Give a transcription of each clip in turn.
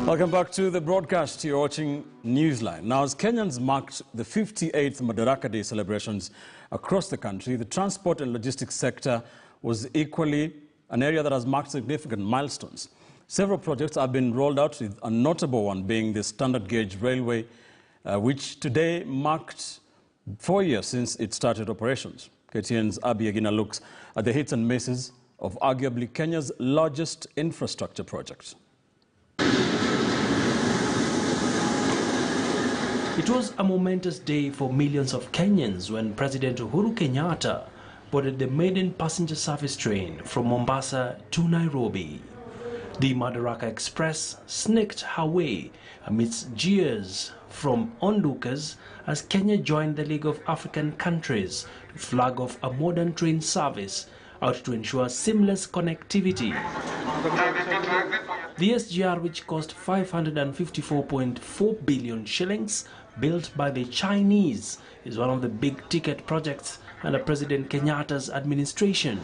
Welcome back to the broadcast. You're watching Newsline. Now, as Kenyans marked the 58th Madaraka Day celebrations across the country, the transport and logistics sector was equally an area that has marked significant milestones. Several projects have been rolled out, with a notable one being the standard gauge railway, which today marked 4 years since it started operations. KTN's Abi Agina looks at the hits and misses of arguably Kenya's largest infrastructure project. It was a momentous day for millions of Kenyans when President Uhuru Kenyatta boarded the maiden passenger service train from Mombasa to Nairobi. The Madaraka Express snaked her way amidst jeers from onlookers as Kenya joined the League of African Countries to flag off a modern train service out to ensure seamless connectivity. The SGR, which cost 554.4 billion shillings, built by the Chinese, is one of the big-ticket projects under President Kenyatta's administration.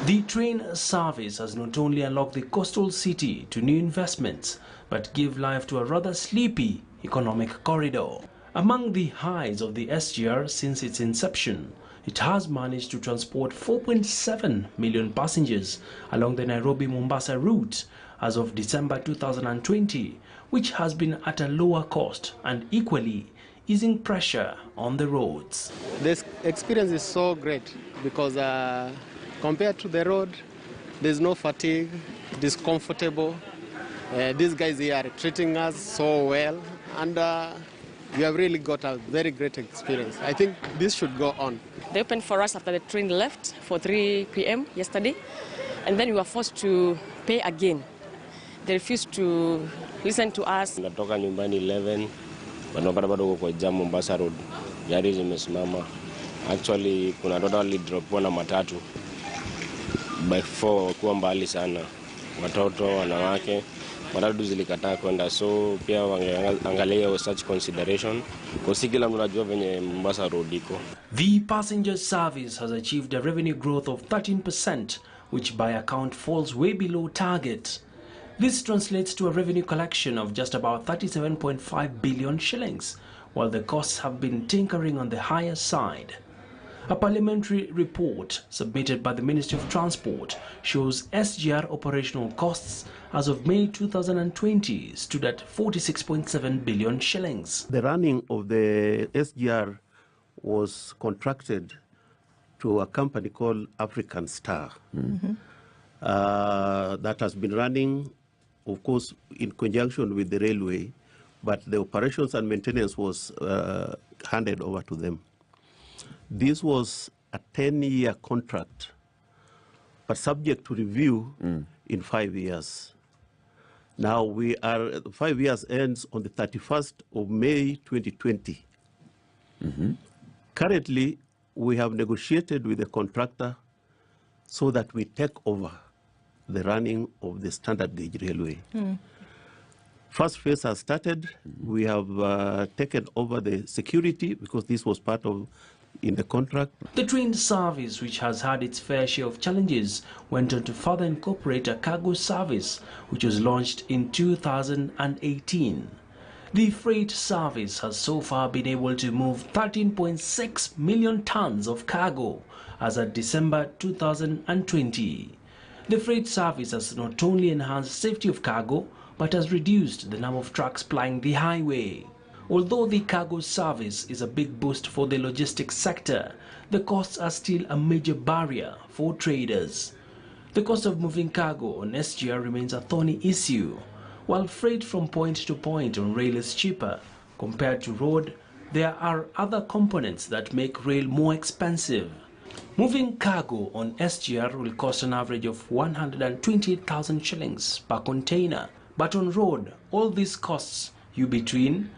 The train service has not only unlocked the coastal city to new investments, but give life to a rather sleepy economic corridor. Among the highs of the SGR since its inception, it has managed to transport 4.7 million passengers along the Nairobi-Mombasa route as of December 2020, which has been at a lower cost and equally easing pressure on the roads. This experience is so great because compared to the road, there's no fatigue, it is comfortable. These guys here are treating us so well, and we have really got a very great experience. I think this should go on. They opened for us after the train left for 3 p.m. yesterday, and then we were forced to pay again. They refused to listen to us. Natoka nyumbani 11, wanapata bado kwa jam Mombasa Road. Gari zimesimama. Actually, kuna watu walidropiwa na matatu by 4 kuwa mbali sana. Watoto, wanawake, matatu zilikataa kwenda, so pia wangeangalia such consideration. Kwa si kila mtu anajua venye Mombasa Road iko. The passenger service has achieved a revenue growth of 13%, which by account falls way below target. This translates to a revenue collection of just about 37.5 billion shillings, while the costs have been tinkering on the higher side. A parliamentary report submitted by the Ministry of Transport shows SGR operational costs as of May 2020 stood at 46.7 billion shillings. The running of the SGR was contracted to a company called African Star. That has been running, of course, in conjunction with the railway, but the operations and maintenance was handed over to them. This was a 10-year contract, but subject to review in 5 years. Now 5 years ends on the 31st of May 2020. Currently, we have negotiated with the contractor so that we take over the running of the standard gauge railway. First phase has started. We have taken over the security because this was part of in the contract. The train service, which has had its fair share of challenges, went on to further incorporate a cargo service, which was launched in 2018. The freight service has so far been able to move 13.6 million tons of cargo as at December 2020. The freight service has not only enhanced safety of cargo, but has reduced the number of trucks plying the highway. Although the cargo service is a big boost for the logistics sector, the costs are still a major barrier for traders. The cost of moving cargo on SGR remains a thorny issue. While freight from point to point on rail is cheaper compared to road, there are other components that make rail more expensive. Moving cargo on SGR will cost an average of 128,000 shillings per container, but on road, all these costs you between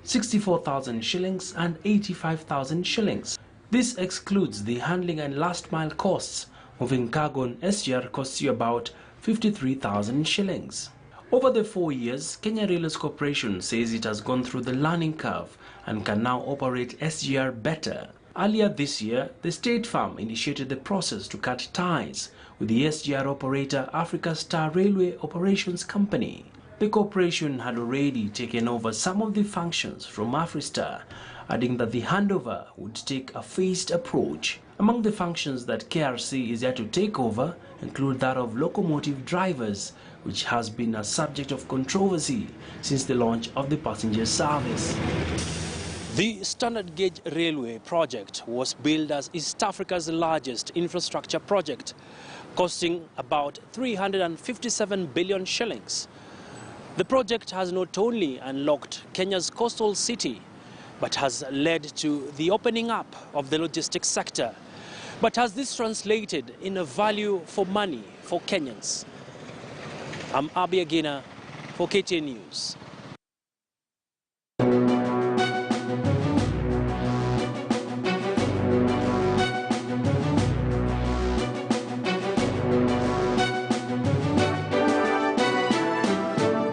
64,000 shillings and 85,000 shillings. This excludes the handling and last mile costs. Moving cargo on SGR costs you about 53,000 shillings. Over the 4 years, Kenya Railways Corporation says it has gone through the learning curve and can now operate SGR better. Earlier this year, the State Farm initiated the process to cut ties with the SGR operator Africa Star Railway Operations Company. The corporation had already taken over some of the functions from Afristar, adding that the handover would take a phased approach. Among the functions that KRC is yet to take over include that of locomotive drivers, which has been a subject of controversy since the launch of the passenger service. The standard gauge railway project was billed as East Africa's largest infrastructure project, costing about 357 billion shillings. The project has not only unlocked Kenya's coastal city, but has led to the opening up of the logistics sector. But has this translated in a value for money for Kenyans? I'm Abi Agina for KTN News.